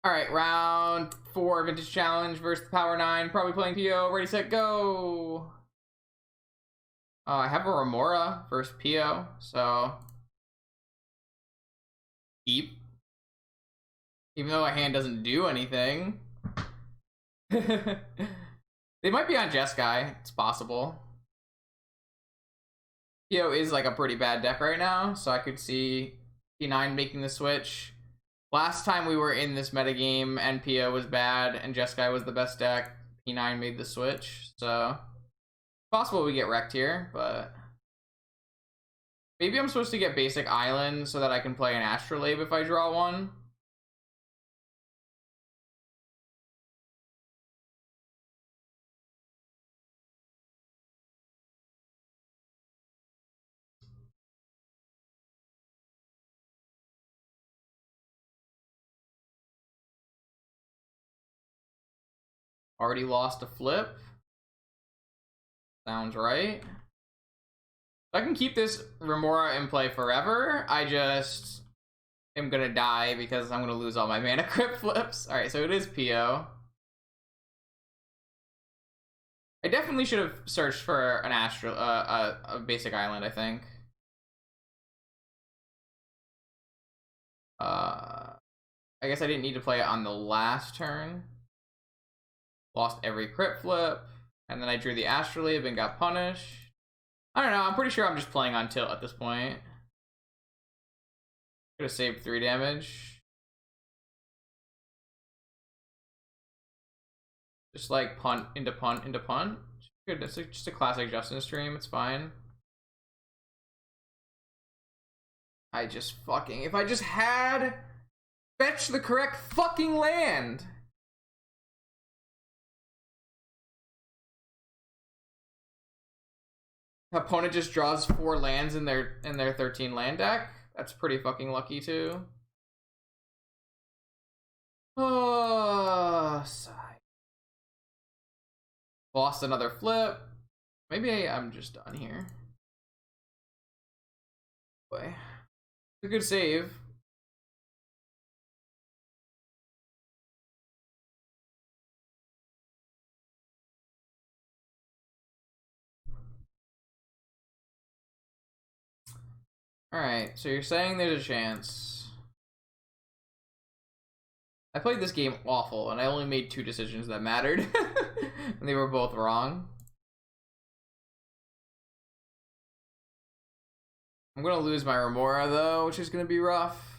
All right, round 4 vintage challenge versus the Power 9. Probably playing PO. Ready, set, go. I have a Remora versus PO, so keep. Even though my hand doesn't do anything. They might be on Jeskai. It's possible. PO is like a pretty bad deck right now, so I could see P9 making the switch. Last time we were in this metagame and PO was bad and Jeskai was the best deck, P9 made the switch, so possible we get wrecked here, but maybe I'm supposed to get basic island so that I can play an Astrolabe if I draw one. Already lost a flip. Sounds right. I can keep this Remora in play forever. I just am gonna die because I'm gonna lose all my mana crypt flips. Alright, so it is PO. I definitely should have searched for an a basic island, I think. I guess I didn't need to play it on the last turn. Lost every crypt flip, and then I drew the Astrolabe and got punished. I don't know, I'm pretty sure I'm just playing on tilt at this point. Could have saved 3 damage. Just like punt into punt into punt. Good, it's just a classic Justin stream, it's fine. I just fucking, if I just had fetch the correct fucking land. Opponent just draws 4 lands in their 13 land deck. That's pretty fucking lucky too. Oh, sigh. Lost another flip. Maybe I'm just done here. Boy, it's a good save. Alright, so you're saying there's a chance. I played this game awful, and I only made 2 decisions that mattered. And they were both wrong. I'm gonna lose my Remora, though, which is gonna be rough.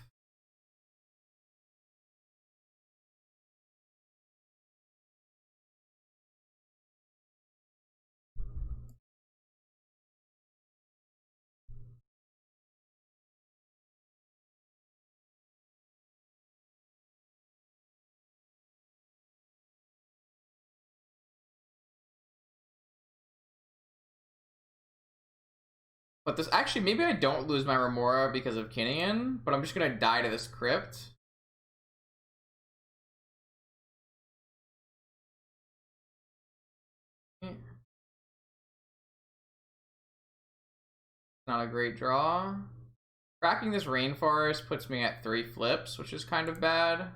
But this actually, maybe I don't lose my Remora because of Kinnan, but I'm just gonna die to this crypt. Not a great draw. Cracking this Rainforest puts me at 3 flips, which is kind of bad.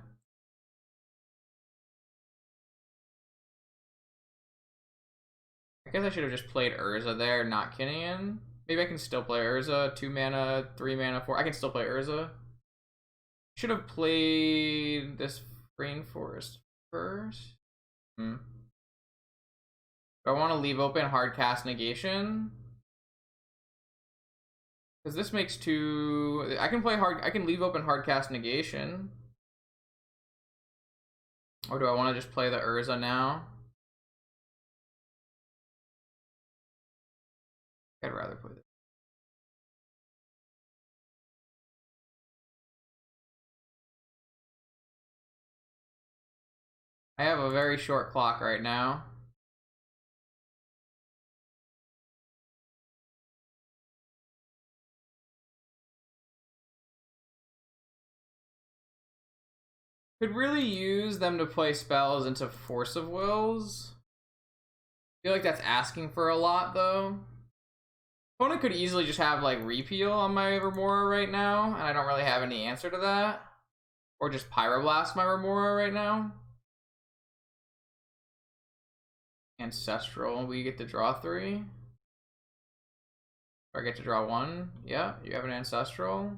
I guess I should have just played Urza there, not Kinnan. Maybe I can still play Urza. 2 mana, 3 mana, 4. I can still play Urza. Should have played this Rainforest first. Do I want to leave open Hardcast Negation? Because this makes 2. I can leave open Hardcast Negation. Or do I want to just play the Urza now? I'd rather play this. I have a very short clock right now. Could really use them to play spells into Force of Wills. I feel like that's asking for a lot, though. Opponent could easily just have, like, Repeal on my Remora right now, and I don't really have any answer to that. Or just Pyroblast my Remora right now. Ancestral, we get to draw 3. Or I get to draw 1. Yeah, you have an Ancestral.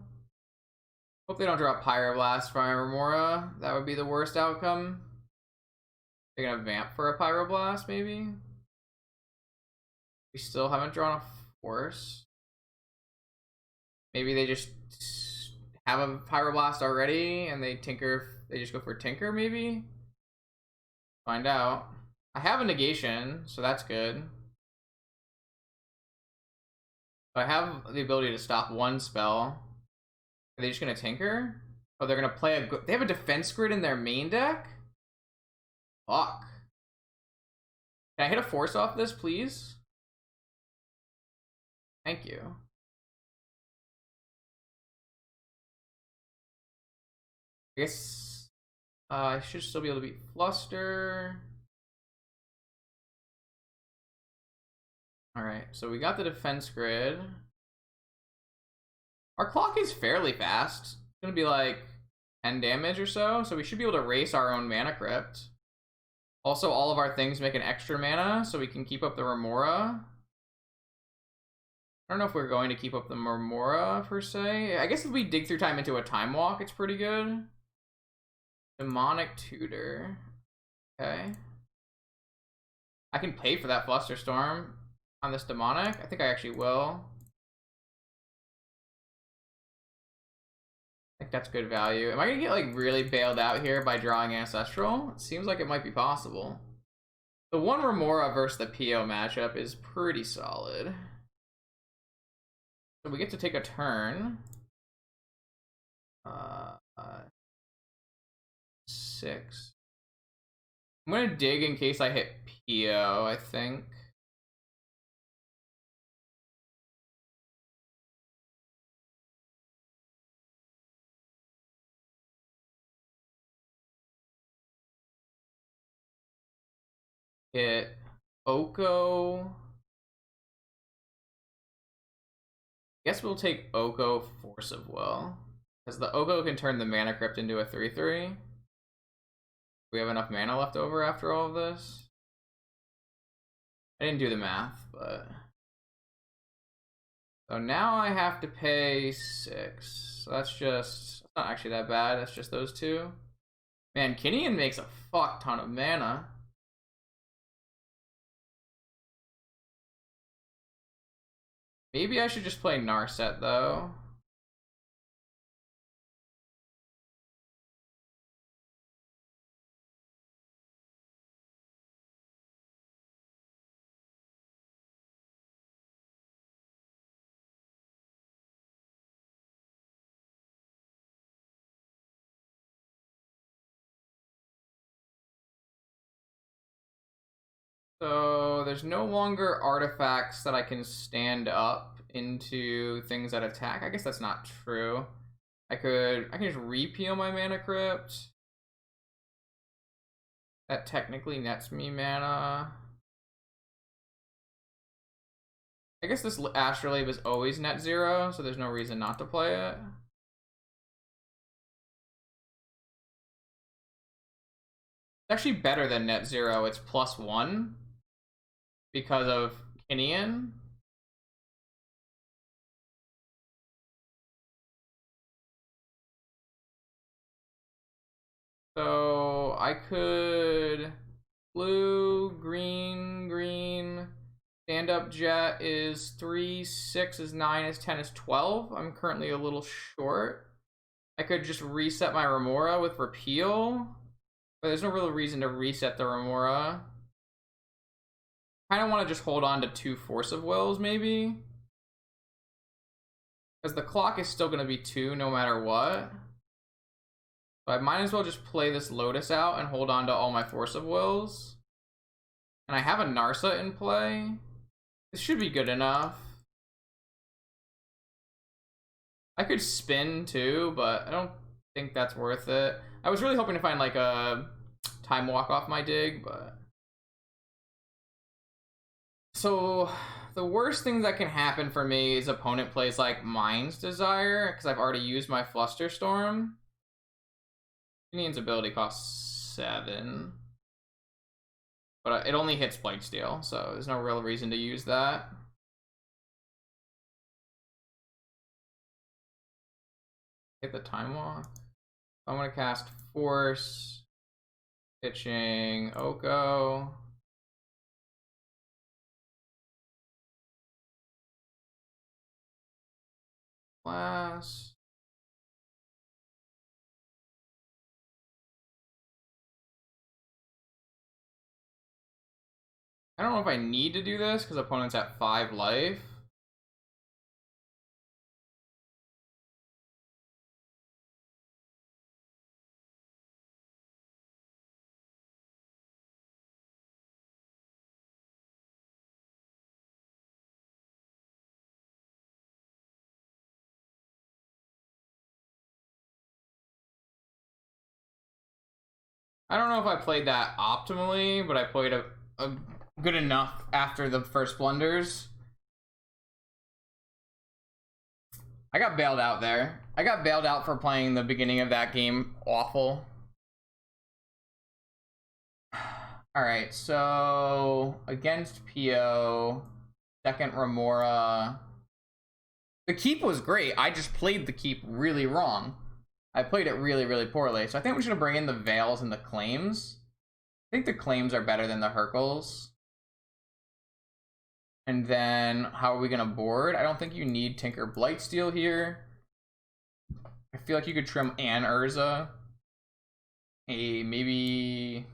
Hope they don't draw Pyroblast for my Remora. That would be the worst outcome. They're gonna Vamp for a Pyroblast, maybe? We still haven't drawn a Force. Maybe they just have a Pyroblast already and they Tinker. They just go for Tinker, maybe? Find out. I have a Negation, so that's good. I have the ability to stop one spell. Are they just gonna Tinker? Oh, they're gonna play a. They have a Defense Grid in their main deck? Fuck. Can I hit a Force off this, please? Thank you. I guess I should still be able to beat Fluster. Alright, so we got the Defense Grid. Our clock is fairly fast. It's gonna be like 10 damage or so we should be able to race our own Mana Crypt. Also, all of our things make an extra mana, so we can keep up the Remora. I don't know if we're going to keep up the Remora, per se. I guess if we dig through time into a Time Walk, it's pretty good. Demonic Tutor. Okay. I can pay for that Flusterstorm on this Demonic. I think I actually will. I think that's good value. Am I gonna get like really bailed out here by drawing Ancestral? It seems like it might be possible. The one Remora versus the PO matchup is pretty solid. So we get to take a turn. 6. I'm gonna dig in case I hit PO, I think. Hit Oko. Guess we'll take Oko Force of Will. Because the Oko can turn the Mana Crypt into a 3/3. We have enough mana left over after all of this. I didn't do the math, but... So now I have to pay 6. So that's just... It's not actually that bad, that's just those two. Man, Kinnan makes a fuck ton of mana. Maybe I should just play Narset, though. So there's no longer artifacts that I can stand up into things that attack. I guess that's not true. I can just repeal my Mana Crypt. That technically nets me mana. I guess this Astrolabe is always net 0, so there's no reason not to play it. It's actually better than net 0. It's +1 because of Kinnan. So I could blue, green, green. Stand up jet is 3, 6 is 9, is 10, is 12. I'm currently a little short. I could just reset my Remora with repeal, but there's no real reason to reset the Remora. I kind of want to just hold on to 2 Force of Wills, maybe. Because the clock is still going to be 2 no matter what. So I might as well just play this Lotus out and hold on to all my Force of Wills. And I have a Narsa in play. This should be good enough. I could spin too, but I don't think that's worth it. I was really hoping to find like a Time Walk off my dig, but... So the worst thing that can happen for me is opponent plays like Mind's Desire, because I've already used my Flusterstorm. Kinnan's ability costs 7. But it only hits Blightsteel, so there's no real reason to use that. Hit the Time Walk. I'm gonna cast Force. Pitching Oko. Blast. I don't know if I need to do this because opponent's at 5 life. I don't know if I played that optimally, but I played a good enough after the first blunders. I got bailed out there. I got bailed out for playing the beginning of that game awful. Alright, so against PO, second Remora. The keep was great. I just played the keep really wrong. I played it really, really poorly. So I think we should bring in the Veils and the Claims. I think the Claims are better than the Hercles. And then, how are we gonna board? I don't think you need Tinker Blightsteel here. I feel like you could trim an Urza. Maybe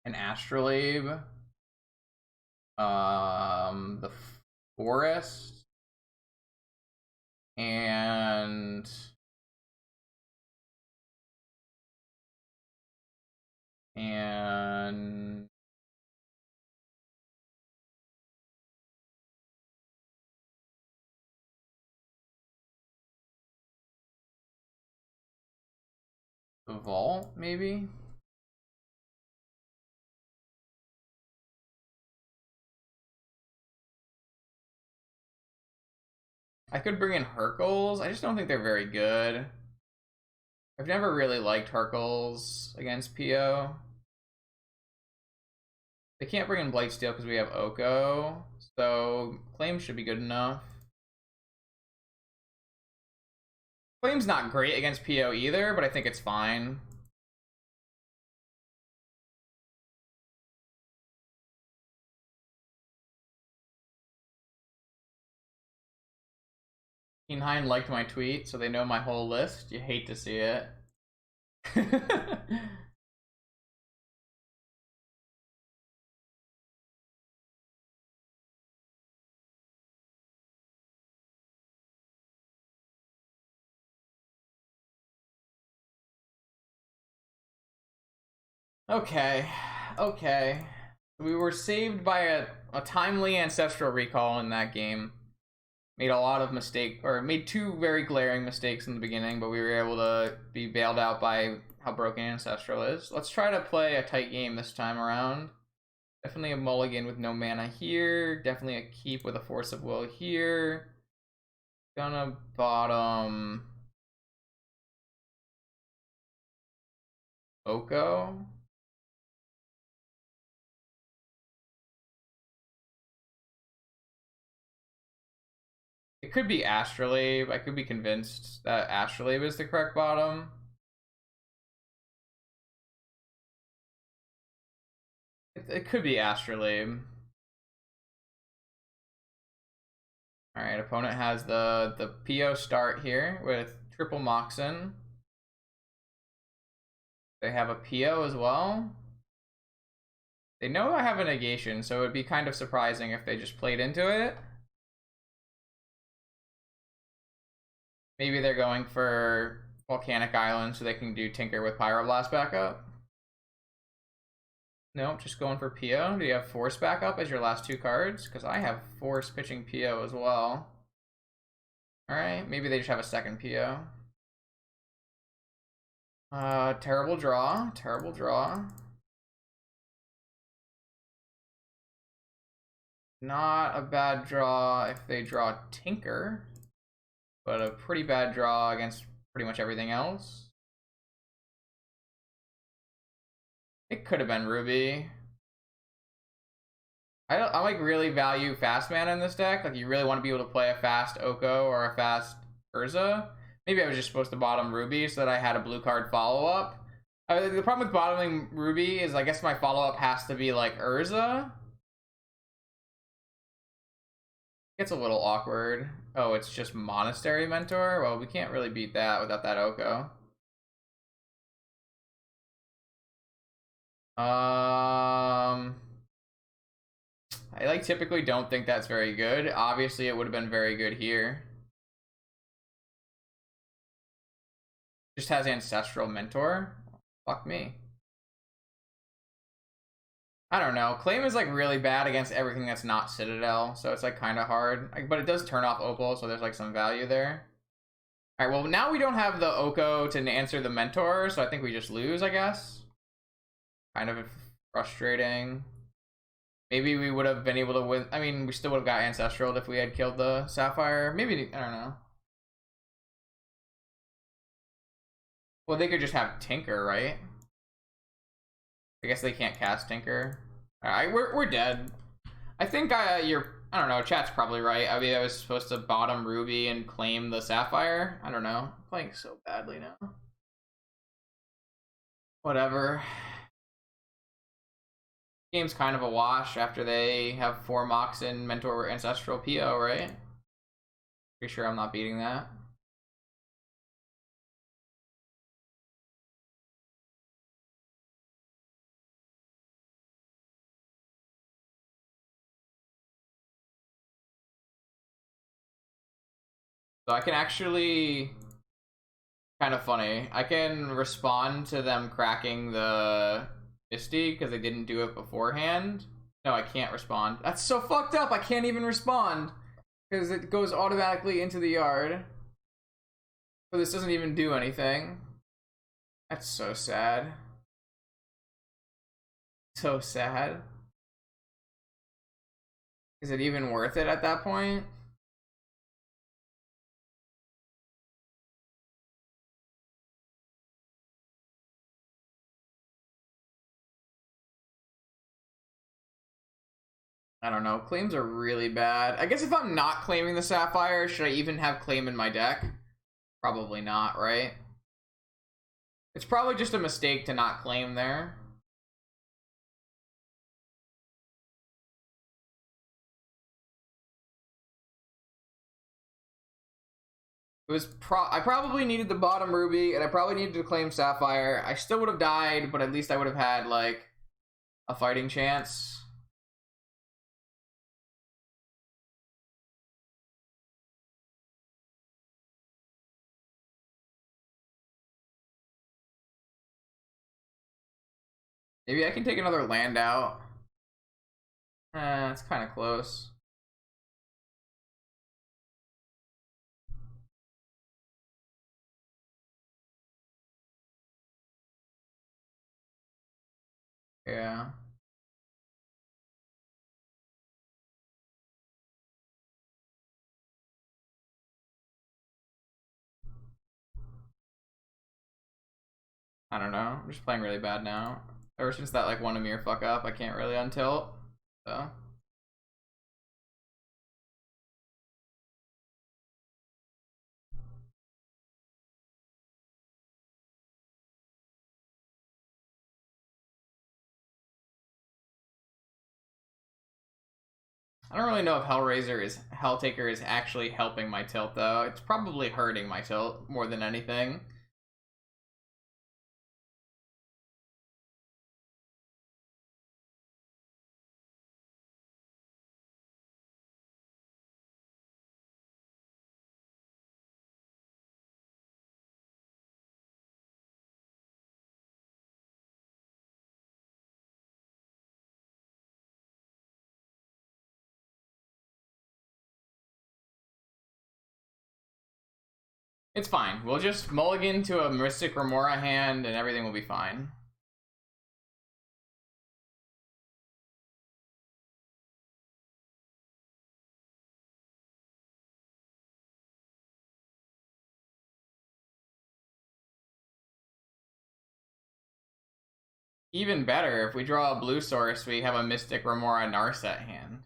an Astrolabe. The Forest. And the Vault, maybe? I could bring in Hercles. I just don't think they're very good. I've never really liked Hercles against PO. They can't bring in Blightsteel because we have Oko, so Claim should be good enough. Claim's not great against PO either, but I think it's fine. Kinnan liked my tweet, so they know my whole list. You hate to see it. Okay, okay. We were saved by a timely ancestral recall in that game. Made a lot of made 2 very glaring mistakes in the beginning, but we were able to be bailed out by how broken ancestral is. Let's try to play a tight game this time around. Definitely a mulligan with no mana here. Definitely a keep with a force of will here. Gonna bottom Oko. It could be Astrolabe. I could be convinced that Astrolabe is the correct bottom. It could be Astrolabe. Alright, opponent has the PO start here with triple Moxen. They have a PO as well. They know I have a negation, so it would be kind of surprising if they just played into it. Maybe they're going for Volcanic Island so they can do Tinker with Pyroblast backup. Nope, just going for PO. Do you have Force backup as your last 2 cards? Because I have Force pitching PO as well. Alright, maybe they just have a second PO. Terrible draw. Terrible draw. Not a bad draw if they draw Tinker, but a pretty bad draw against pretty much everything else. It could have been Ruby. I like really value fast mana in this deck. Like you really want to be able to play a fast Oko or a fast Urza. Maybe I was just supposed to bottom Ruby so that I had a blue card follow up. The problem with bottoming Ruby is I guess my follow up has to be like Urza. It's a little awkward. Oh, it's just Monastery Mentor? Well, we can't really beat that without that Oko. I like typically don't think that's very good. Obviously, it would have been very good here. Just has Ancestral Mentor. Fuck me. I don't know. Claim is like really bad against everything that's not Citadel, so it's like kind of hard. But it does turn off Opal, so there's like some value there. All right, well now we don't have the Oko to answer the Mentor, so I think we just lose, I guess. Kind of frustrating. Maybe we would have been able to win. I mean, we still would have got Ancestral if we had killed the Sapphire. Maybe, I don't know. Well, they could just have Tinker, right? I guess they can't cast Tinker. Alright, we're dead. I think I don't know, chat's probably right. I mean, I was supposed to bottom Ruby and claim the Sapphire. I don't know. I'm playing so badly now. Whatever. Game's kind of a wash after they have 4 Mox in Mentor Ancestral PO, right? Pretty sure I'm not beating that. So I can actually, kind of funny, I can respond to them cracking the Misty because they didn't do it beforehand. No, I can't respond. That's so fucked up. I can't even respond because it goes automatically into the yard. So this doesn't even do anything. That's so sad. So sad. Is it even worth it at that point? I don't know. Claims are really bad. I guess if I'm not claiming the Sapphire, should I even have claim in my deck? Probably not, right? It's probably just a mistake to not claim there. It was I probably needed the bottom Ruby, and I probably needed to claim Sapphire. I still would have died, but at least I would have had, like, a fighting chance. Maybe I can take another land out. It's kind of close. Yeah. I don't know. I'm just playing really bad now. Ever since that, like, one Amir fuck up, I can't really untilt. So. I don't really know if Helltaker is actually helping my tilt though. It's probably hurting my tilt more than anything. It's fine. We'll just mulligan to a Mystic Remora hand and everything will be fine. Even better, if we draw a blue source, we have a Mystic Remora Narset hand.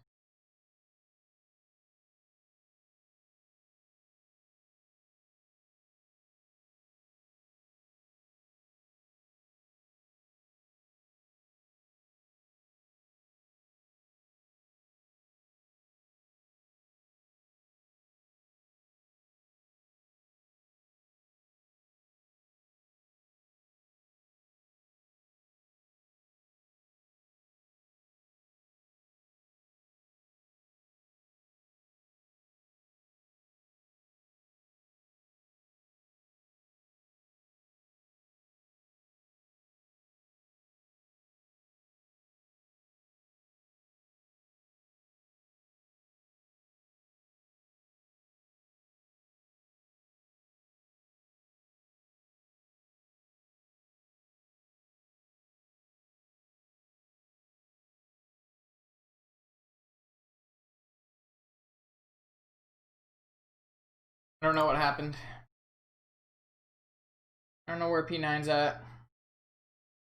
I don't know what happened. I don't know where P9's at.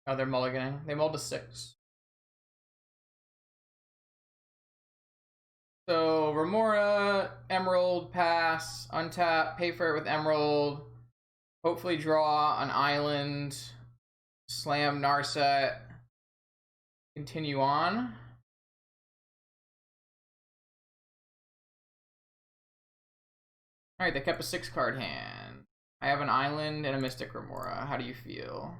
Oh, they're mulliganing. They mulled to 6. So, Remora, Emerald, pass, untap, pay for it with Emerald, hopefully draw an island, slam Narset, continue on. Alright, they kept a 6-card hand. I have an island and a Mystic Remora. How do you feel?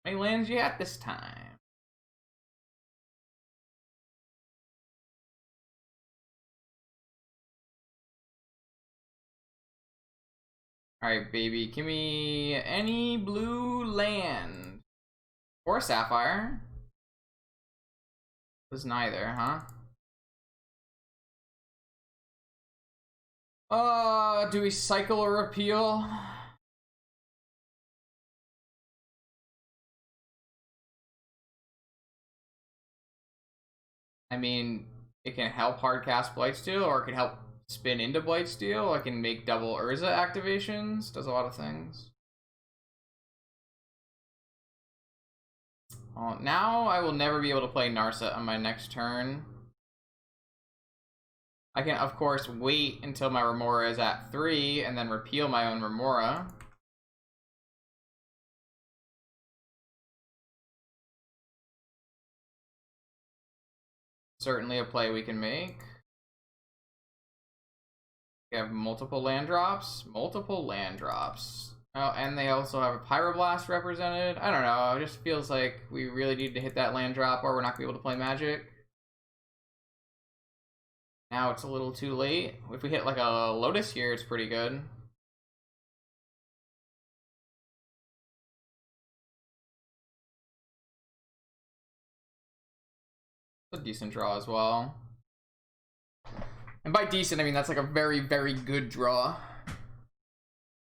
How many lands you at this time? Alright, baby. Give me any blue land. Or Sapphire. Was neither, huh? Do we cycle or repeal? I mean, it can help hardcast Blightsteel, or it can help spin into Blightsteel. I can make double Urza activations. Does a lot of things. Well, now I will never be able to play Narset on my next turn. I can, of course, wait until my Remora is at 3 and then repeal my own Remora. Certainly a play we can make. We have multiple land drops. Multiple land drops. Oh, and they also have a Pyroblast represented. I don't know. It just feels like we really need to hit that land drop or we're not going to be able to play Magic. Now it's a little too late. If we hit like a Lotus here, it's pretty good. It's a decent draw as well. And by decent, I mean that's like a very, very good draw.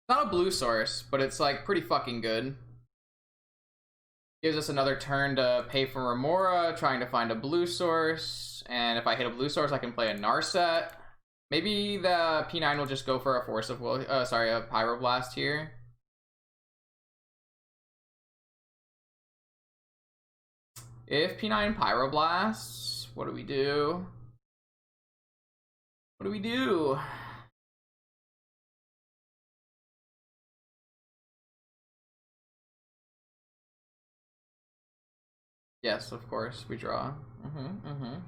Not a blue source, but it's like pretty fucking good. Gives us another turn to pay for Remora, trying to find a blue source. And if I hit a blue source, I can play a Narset. Maybe the P9 will just go for a Force of Will, a Pyroblast here. If P9 Pyroblasts, what do we do? What do we do? Yes, of course, we draw.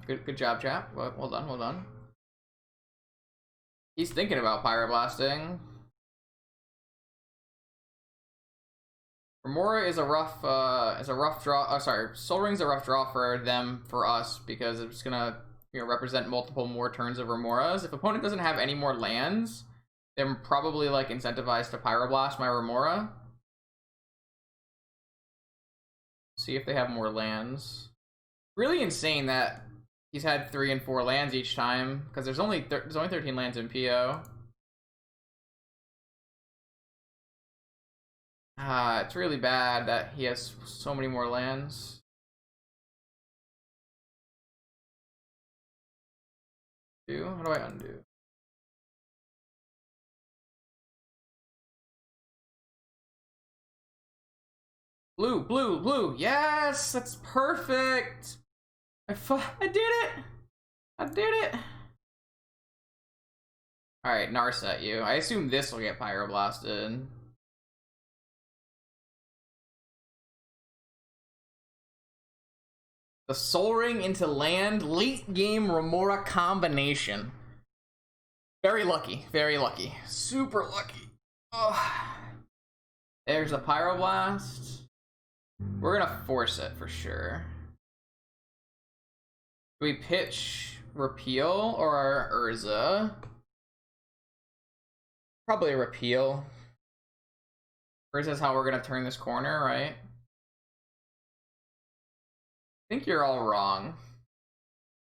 Good job, chap. Well done, well done. He's thinking about Pyroblasting. Remora is a rough draw. Sorry, Sol Ring's a rough draw for them, for us, because it's gonna, you know, represent multiple more turns of Remoras. If opponent doesn't have any more lands, they're probably like incentivized to Pyroblast my Remora. See if they have more lands. Really insane that he's had 3 and 4 lands each time, because there's only 13 lands in PO. It's really bad that he has so many more lands. How do I undo? Blue, blue, blue. Yes, that's perfect. I did it. I did it. All right, Narset you. I assume this will get pyroblasted. The Soul Ring into land, late game Remora combination. Very lucky, super lucky. Oh. There's a Pyroblast. We're gonna force it for sure. Do we pitch Repeal or Urza? Probably Repeal. Urza's how we're gonna turn this corner, right? I think you're all wrong.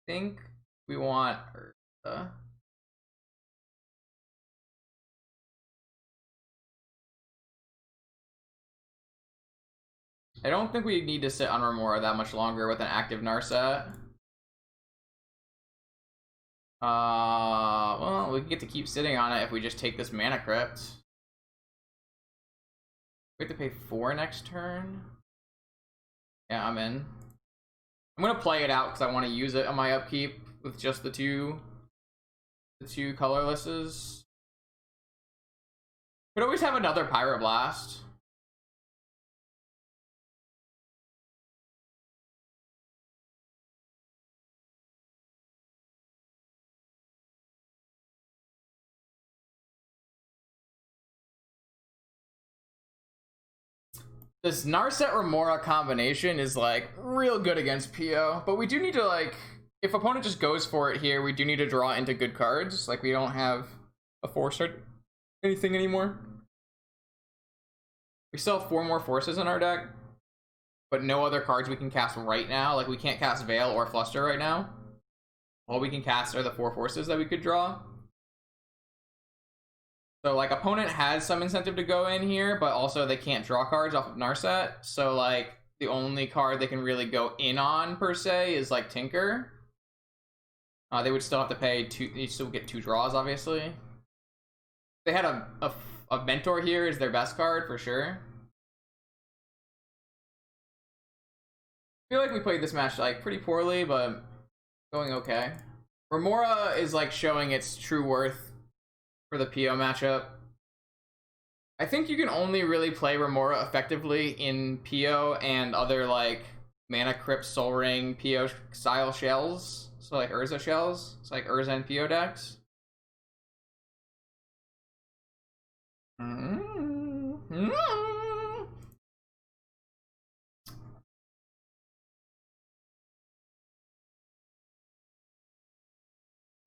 I think we want Urza. I don't think we need to sit on Remora that much longer with an active Narset. Well, we can get to keep sitting on it if we just take this Mana Crypt. We have to pay 4 next turn. Yeah, I'm in. I'm gonna play it out because I want to use it on my upkeep with just the two colorlesses. Could always have another Pyroblast. This Narset Remora combination is like real good against PO, but we do need to like, if opponent just goes for it here, we do need to draw into good cards. Like we don't have a 4-star anything anymore. We still have 4 more forces in our deck, but no other cards we can cast right now. Like we can't cast Veil or Fluster right now. All we can cast are the 4 forces that we could draw. So, like, opponent has some incentive to go in here, but also they can't draw cards off of Narset. So, like, the only card they can really go in on, per se, is, like, Tinker. They would still have to pay 2... They still get 2 draws, obviously. They had a Mentor here is their best card, for sure. I feel like we played this match, like, pretty poorly, but going okay. Remora is, like, showing its true worth for the PO matchup. I think you can only really play Remora effectively in PO and other like Mana Crypt, Soul Ring, PO style shells. So like Urza shells. It's like Urza and PO decks.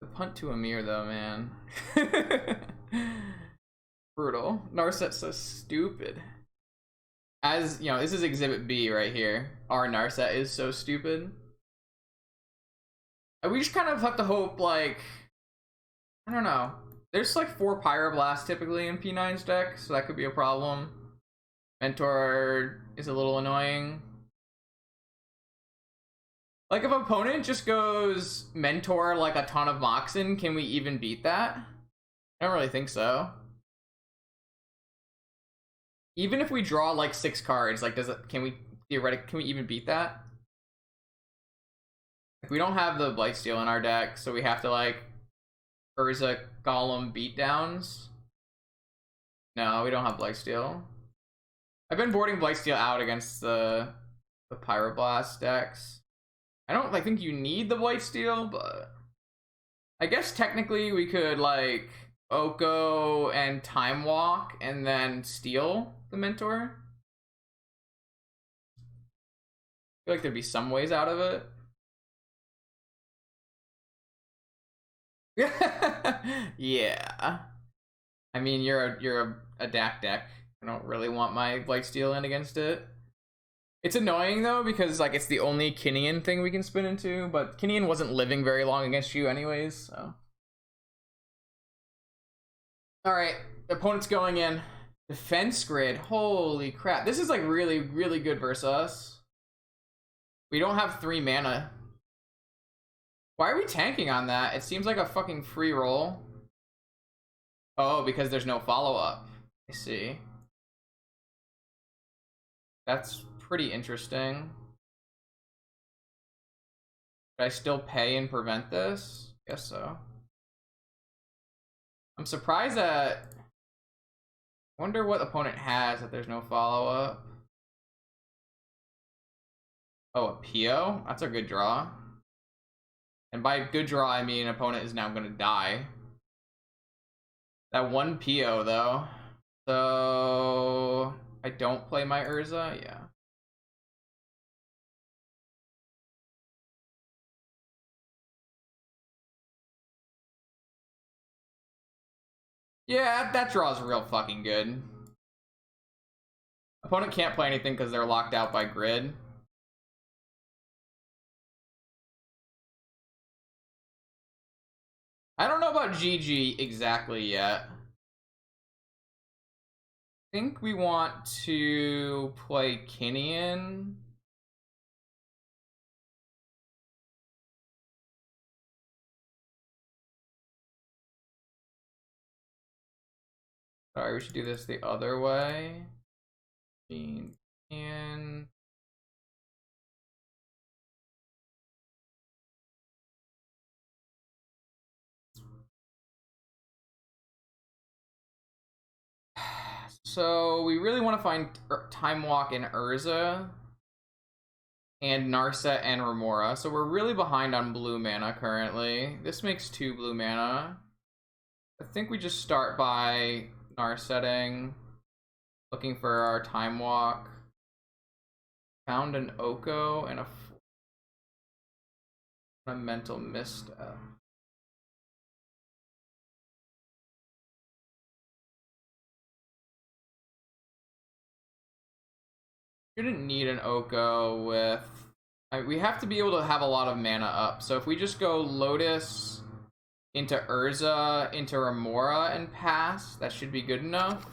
The punt to Amir though, man. Brutal. Narset's so stupid. As, you know, this is Exhibit B right here. Our Narset is so stupid. We just kind of have to hope, like... I don't know. There's like 4 Pyroblasts typically in P9's deck, so that could be a problem. Mentor is a little annoying. Like, if opponent just goes Mentor like a ton of Moxen, can we even beat that? I don't really think so. Even if we draw like 6 cards, like can we even beat that? Like, we don't have the Blightsteel in our deck, so we have to like Urza Golem beatdowns. No, we don't have Blightsteel. I've been boarding Blightsteel out against the Pyroblast decks. I think you need the Blightsteel, but I guess technically we could like Oko and Time Walk and then steal the Mentor. I feel like there'd be some ways out of it. Yeah. I mean, you're a DAC deck. I don't really want my Blightsteel in against it. It's annoying though because like it's the only Kinnan thing we can spin into, but Kinnan wasn't living very long against you anyways, so. Alright, opponent's going in. Defense Grid, holy crap. This is like really, really good versus us. We don't have 3 mana. Why are we tanking on that? It seems like a fucking free roll. Oh, because there's no follow-up. I see. That's pretty interesting. Should I still pay and prevent this? Guess so. I'm surprised that... Wonder what opponent has that there's no follow-up. Oh, a PO? That's a good draw. And by good draw, I mean opponent is now gonna die. That one PO, though. So... I don't play my Urza? Yeah. Yeah, that draw is real fucking good. Opponent can't play anything because they're locked out by grid. I don't know about GG exactly yet. I think we want to play Kinnan. Sorry, we should do this the other way. And so we really want to find Time Walk and Urza and Narset and Remora. So we're really behind on blue mana currently. This makes 2 blue mana. I think we just start by Narsetting, looking for our Time Walk. Found an Oko and a mental misstep. Shouldn't need an Oko with... we have to be able to have a lot of mana up. So if we just go Lotus into Urza, into Remora, and pass, that should be good enough.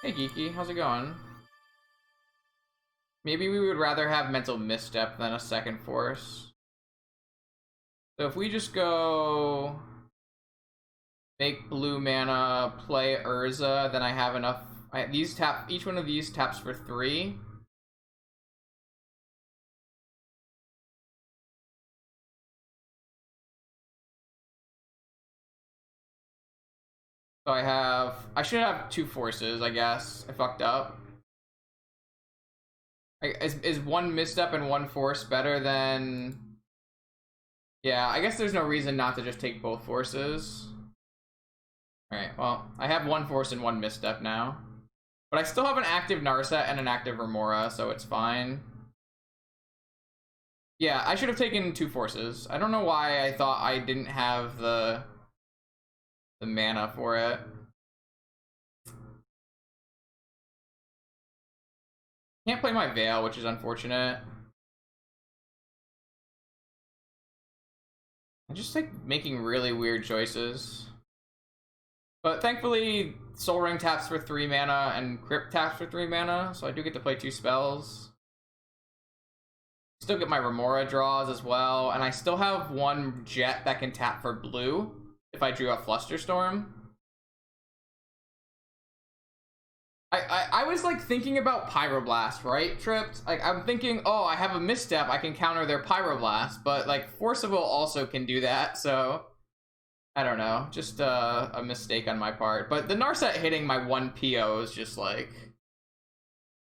Hey Geeky, how's it going? Maybe we would rather have Mental Misstep than a second force. So if we just go... make blue mana, play Urza, then I have enough... each one of these taps for 3. So I should have 2 forces, I guess. I fucked up. Is 1 misstep and 1 force better than... Yeah, I guess there's no reason not to just take both forces. Alright, well, I have 1 force and 1 misstep now. But I still have an active Narset and an active Remora, so it's fine. Yeah, I should have taken 2 forces. I don't know why I thought I didn't have the mana for it. Can't play my Veil, which is unfortunate. I'm just like making really weird choices. But thankfully, Soul Ring taps for 3 mana and Crypt taps for 3 mana, so I do get to play 2 spells. Still get my Remora draws as well, and I still have 1 Jet that can tap for blue if I drew a Flusterstorm. I was like thinking about Pyroblast, right, Tripped? Like I'm thinking, oh, I have a misstep, I can counter their Pyroblast, but like Forcible also can do that, so I don't know, just a mistake on my part. But the Narset hitting my 1 PO is just like,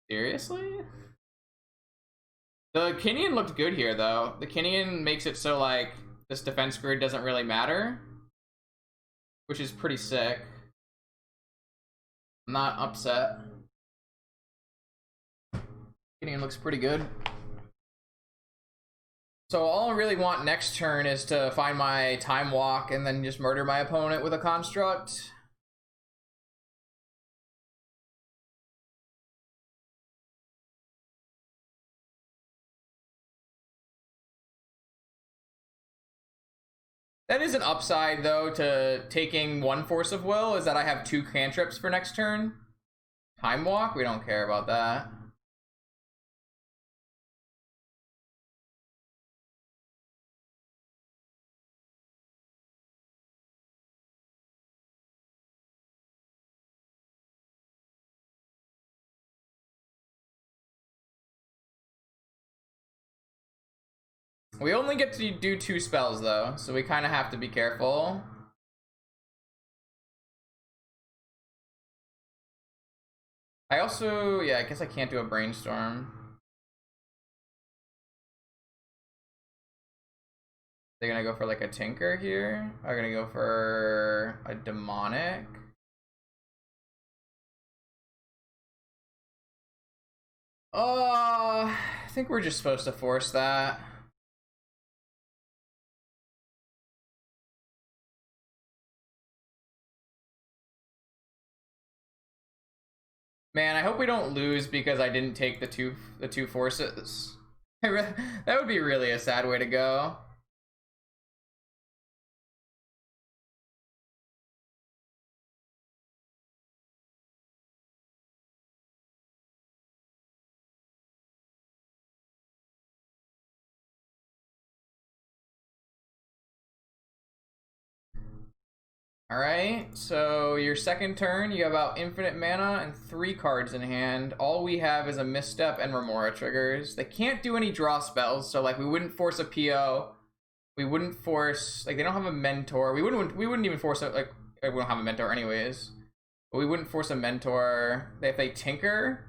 seriously? The Kinnan looked good here though. The Kinnan makes it so like this defense grid doesn't really matter, which is pretty sick. I'm not upset. Kinnan looks pretty good. So all I really want next turn is to find my Time Walk and then just murder my opponent with a construct. That is an upside though to taking 1 Force of Will, is that I have 2 cantrips for next turn. Time Walk? We don't care about that. We only get to do 2 spells though, so we kind of have to be careful. I also, yeah, I guess I can't do a brainstorm. They're gonna go for like a tinker here. Are gonna go for a demonic. I think we're just supposed to force that. Man, I hope we don't lose because I didn't take the two forces. That would be really a sad way to go. Alright, so your second turn, you have about infinite mana and 3 cards in hand. All we have is a misstep and Remora triggers. They can't do any draw spells, so like we wouldn't force a PO. We wouldn't force, like, they don't have a mentor. We wouldn't even force we don't have a mentor anyways. But we wouldn't force a mentor. If they tinker,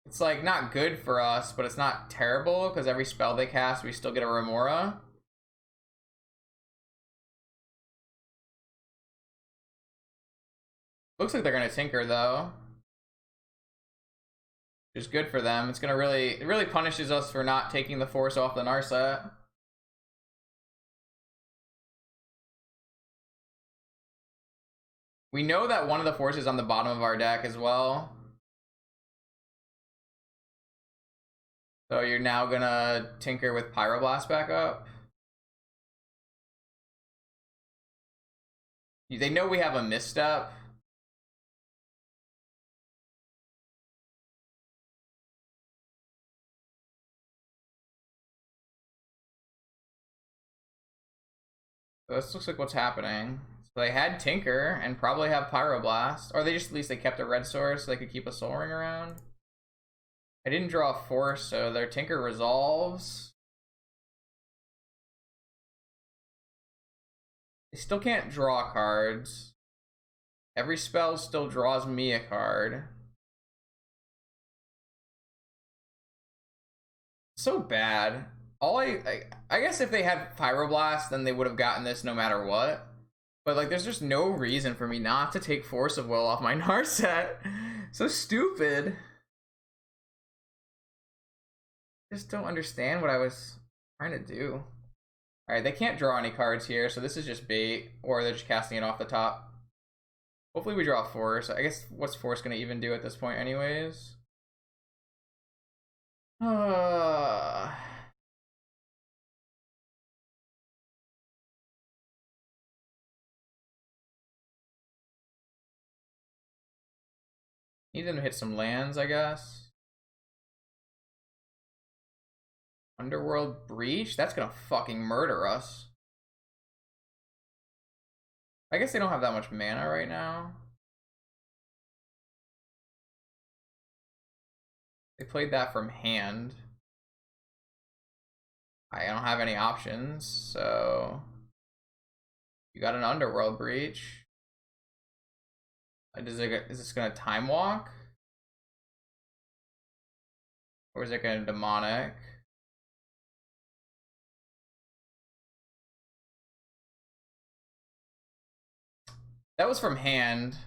it's like not good for us, but it's not terrible because every spell they cast, we still get a Remora. Looks like they're gonna tinker though. Which is good for them. It's gonna it really punishes us for not taking the force off the Narset. We know that one of the forces on the bottom of our deck as well. So you're now gonna tinker with Pyroblast back up. They know we have a misstep. So this looks like what's happening. So they had Tinker and probably have Pyroblast. Or they just, at least they kept a red source so they could keep a Soul Ring around. I didn't draw a force, so their Tinker resolves. They still can't draw cards. Every spell still draws me a card. So bad. I guess if they had Pyroblast, then they would have gotten this no matter what. But like, there's just no reason for me not to take Force of Will off my Narset. So stupid. Just don't understand what I was trying to do. Alright, they can't draw any cards here, so this is just bait, or they're just casting it off the top. Hopefully we draw Force. I guess what's Force gonna even do at this point anyways? Need them to hit some lands, I guess. Underworld Breach? That's gonna fucking murder us. I guess they don't have that much mana right now. They played that from hand. I don't have any options, so... You got an Underworld Breach. Is this gonna Time Walk? Or is it gonna Demonic? That was from hand.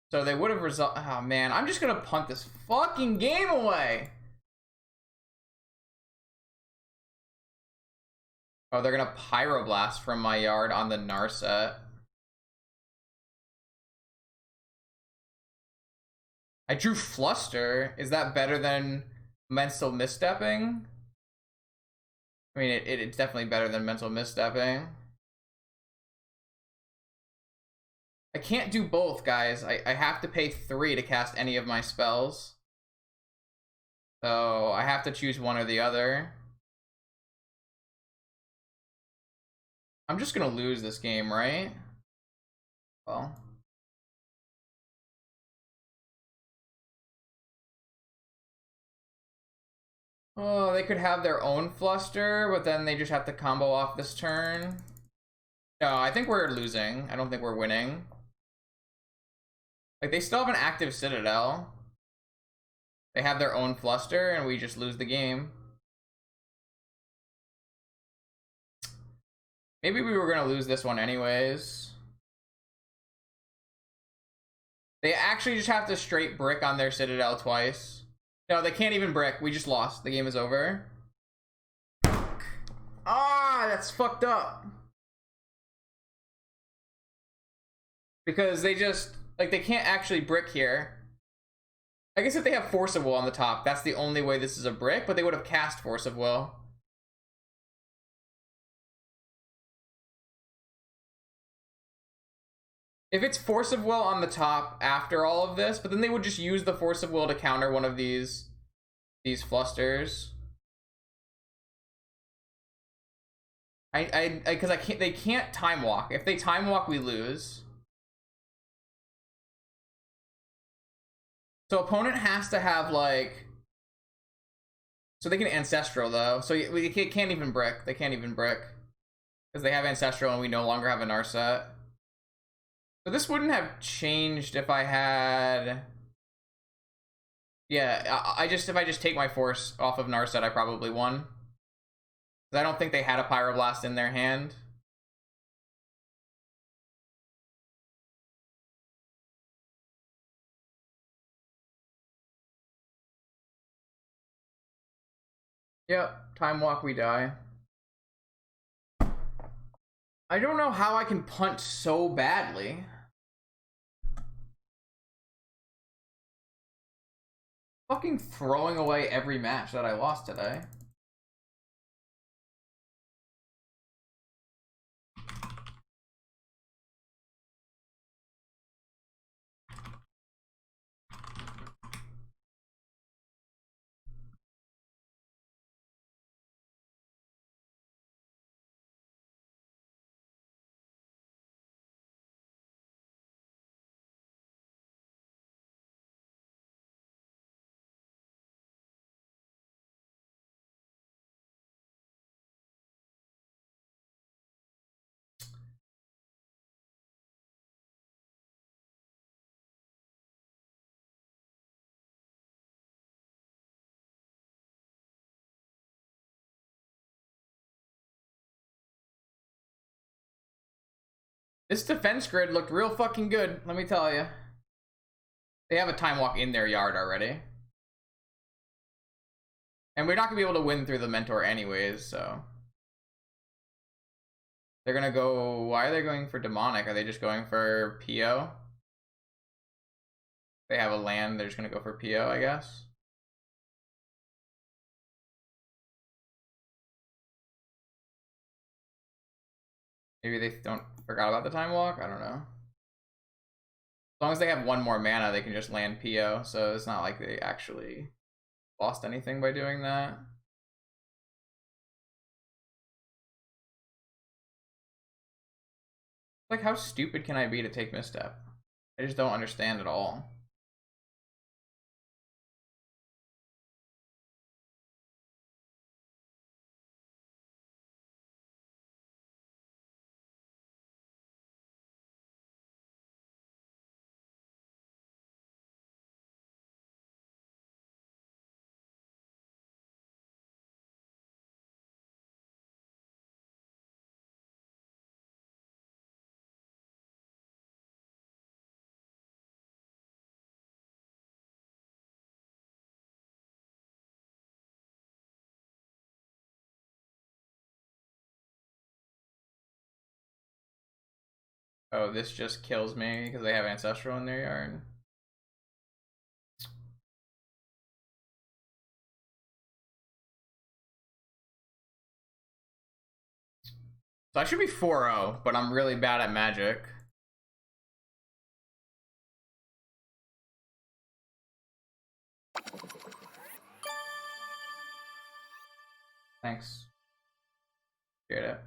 So they would have resolved. Oh man, I'm just gonna punt this fucking game away. Oh, they're gonna Pyroblast from my yard on the Narset. I drew Fluster. Is that better than Mental Misstepping? I mean, it's definitely better than Mental Misstepping. I can't do both, guys. I have to pay 3 to cast any of my spells. So I have to choose one or the other. I'm just gonna lose this game, right? Well. Oh, they could have their own fluster, but then they just have to combo off this turn. No, I think we're losing. I don't think we're winning. Like, they still have an active Citadel. They have their own fluster, and we just lose the game. Maybe we were gonna lose this one anyways. They actually just have to straight brick on their Citadel twice. No, they can't even brick. We just lost. The game is over. Ah, that's fucked up. Because they just, like, they can't actually brick here. I guess if they have Force of Will on the top, that's the only way this is a brick, but they would have cast Force of Will. If it's Force of Will on the top after all of this, but then they would just use the Force of Will to counter one of these flusters. Because they can't time walk. If they time walk, we lose. So opponent has to have, like, so they can Ancestral though. So we can't even brick. They can't even brick because they have Ancestral and we no longer have a Narset. So this wouldn't have changed if I had, yeah, if I just take my Force off of Narset, I probably won. Because I don't think they had a Pyroblast in their hand. Yep, time walk, we die. I don't know how I can punt so badly. Fucking throwing away every match that I lost today. This defense grid looked real fucking good, let me tell you. They have a time walk in their yard already. And we're not gonna be able to win through the Mentor anyways, so. They're gonna go, why are they going for Demonic? Are they just going for PO? They have a land, they're just gonna go for PO, I guess. Maybe they don't forgot about the time walk, I don't know. As long as they have one more mana, they can just land PO, so it's not like they actually lost anything by doing that. Like, how stupid can I be to take Misstep? I just don't understand at all. Oh, this just kills me because they have Ancestral in their yard. So I should be 4-0, but I'm really bad at Magic. Thanks. Appreciate it.